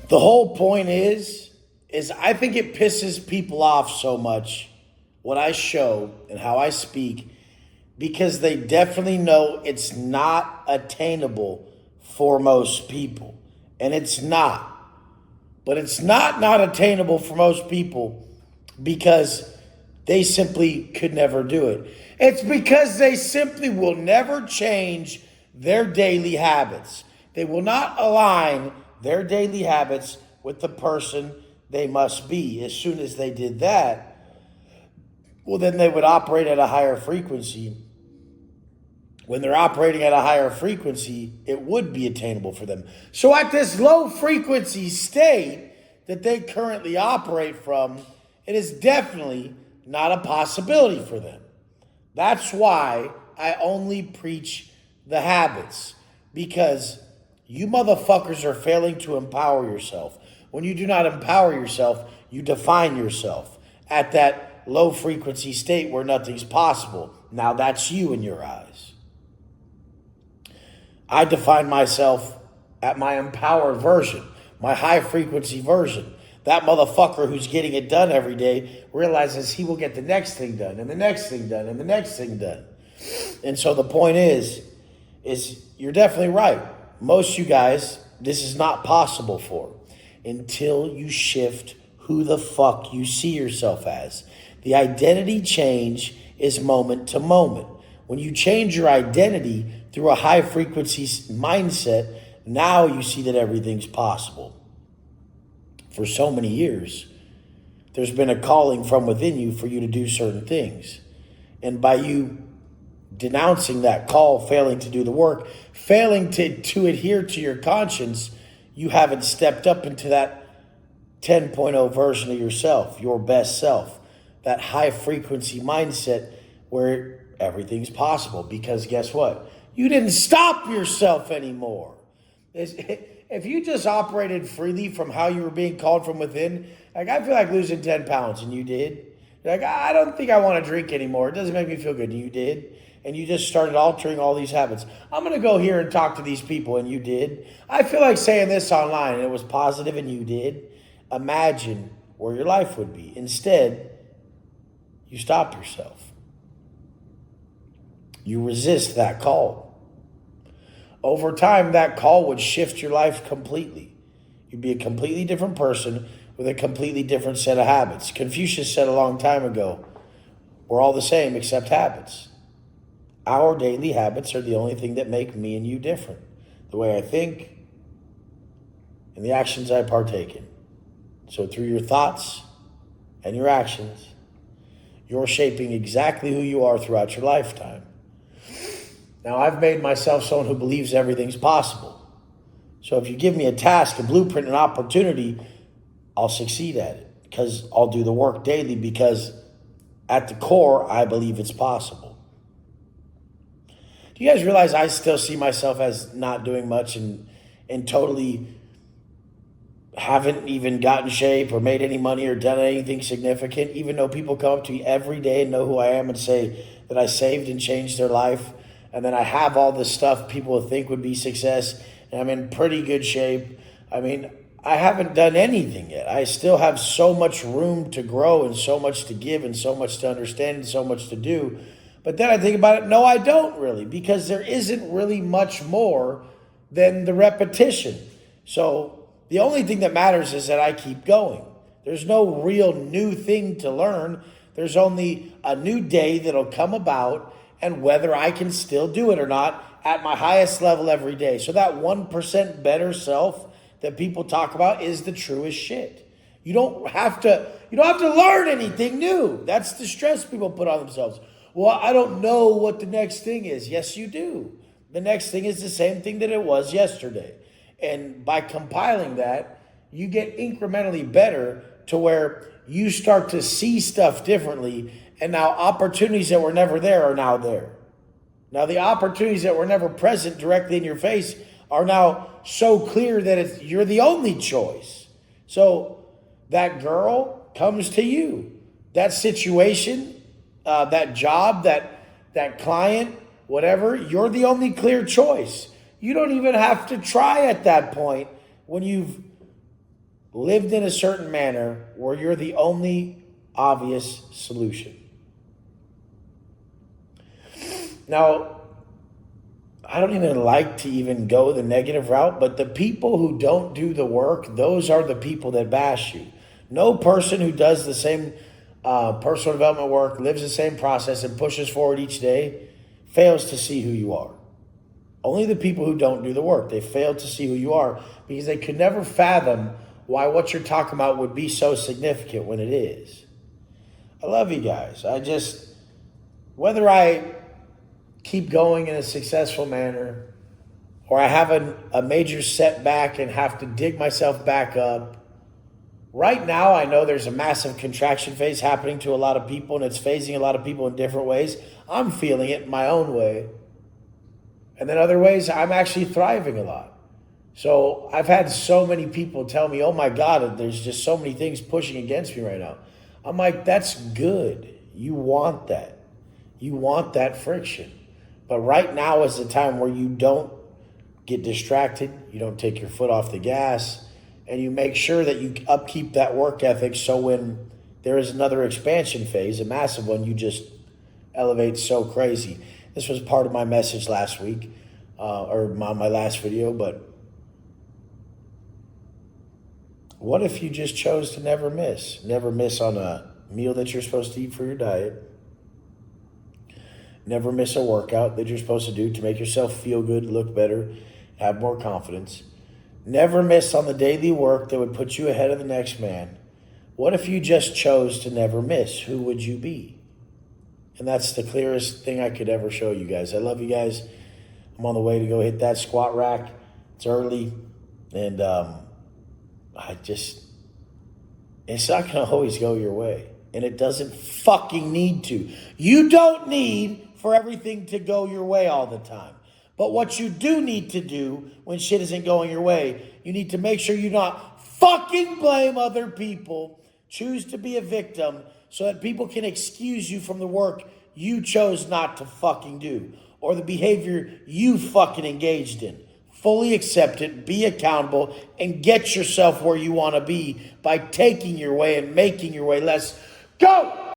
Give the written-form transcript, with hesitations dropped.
The whole point is I think it pisses people off so much what I show and how I speak because they definitely know it's not attainable for most people. And it's not. But it's not attainable for most people because they simply could never do it. It's because they simply will never change their daily habits. They will not align their daily habits with the person they must be. As soon as they did that, well, then they would operate at a higher frequency. When they're operating at a higher frequency, it would be attainable for them. So at this low frequency state that they currently operate from, it is definitely not a possibility for them. That's why I only preach the habits, because you motherfuckers are failing to empower yourself. When you do not empower yourself, you define yourself at that low frequency state where nothing's possible. Now that's you in your eyes. I define myself at my empowered version, my high frequency version. That motherfucker who's getting it done every day realizes he will get the next thing done and the next thing done and the next thing done. And so the point is you're definitely right. Most of you guys, this is not possible for until you shift who the fuck you see yourself as. The identity change is moment to moment. When you change your identity through a high frequency mindset, now you see that everything's possible. For so many years, there's been a calling from within you for you to do certain things. And by you denouncing that call, failing to do the work, failing to adhere to your conscience, you haven't stepped up into that 10.0 version of yourself, your best self, that high frequency mindset where everything's possible. Because guess what? You didn't stop yourself anymore. If you just operated freely from how you were being called from within, like I feel like losing 10 pounds and you did. You're like, I don't think I want to drink anymore. It doesn't make me feel good. And you did. And you just started altering all these habits. I'm going to go here and talk to these people and you did. I feel like saying this online and it was positive and you did. Imagine where your life would be. Instead, you stop yourself. You resist that call. Over time, that call would shift your life completely. You'd be a completely different person with a completely different set of habits. Confucius said a long time ago, we're all the same except habits. Our daily habits are the only thing that make me and you different. The way I think and the actions I partake in. So through your thoughts and your actions, you're shaping exactly who you are throughout your lifetime. Now, I've made myself someone who believes everything's possible. So if you give me a task, a blueprint, an opportunity, I'll succeed at it because I'll do the work daily because at the core, I believe it's possible. Do you guys realize I still see myself as not doing much and totally haven't even gotten shape or made any money or done anything significant, even though people come up to me every day and know who I am and say that I saved and changed their life? And then I have all this stuff people would think would be success, and I'm in pretty good shape. I mean, I haven't done anything yet. I still have so much room to grow and so much to give and so much to understand and so much to do. But then I think about it, no, I don't really, because there isn't really much more than the repetition. So the only thing that matters is that I keep going. There's no real new thing to learn. There's only a new day that'll come about and whether I can still do it or not at my highest level every day. So that 1% better self that people talk about is the truest shit. You don't have to learn anything new. That's the stress people put on themselves. Well, I don't know what the next thing is. Yes, you do. The next thing is the same thing that it was yesterday. And by compiling that, you get incrementally better to where you start to see stuff differently. And now opportunities that were never there are now there. Now the opportunities that were never present directly in your face are now so clear that you're the only choice. So that girl comes to you. That situation, that job, that client, whatever, you're the only clear choice. You don't even have to try at that point when you've lived in a certain manner where you're the only obvious solution. Now, I don't even like to even go the negative route, but the people who don't do the work, those are the people that bash you. No person who does the same personal development work, lives the same process, and pushes forward each day fails to see who you are. Only the people who don't do the work, they fail to see who you are because they could never fathom why what you're talking about would be so significant when it is. I love you guys. Whether I keep going in a successful manner or I have a major setback and have to dig myself back up, right now, I know there's a massive contraction phase happening to a lot of people, and it's phasing a lot of people in different ways. I'm feeling it in my own way. And then other ways, I'm actually thriving a lot. So I've had so many people tell me, oh my God, there's just so many things pushing against me right now. I'm like, that's good. You want that. You want that friction. But right now is the time where you don't get distracted, you don't take your foot off the gas, and you make sure that you upkeep that work ethic so when there is another expansion phase, a massive one, you just elevate so crazy. This was part of my message last week, or my last video, but what if you just chose to never miss? Never miss on a meal that you're supposed to eat for your diet. Never miss a workout that you're supposed to do to make yourself feel good, look better, have more confidence. Never miss on the daily work that would put you ahead of the next man. What if you just chose to never miss? Who would you be? And that's the clearest thing I could ever show you guys. I love you guys. I'm on the way to go hit that squat rack. It's early. And it's not going to always go your way. And it doesn't fucking need to. You don't need for everything to go your way all the time. But what you do need to do when shit isn't going your way, you need to make sure you not fucking blame other people, choose to be a victim so that people can excuse you from the work you chose not to fucking do or the behavior you fucking engaged in. Fully accept it, be accountable, and get yourself where you want to be by taking your way and making your way. Let's go!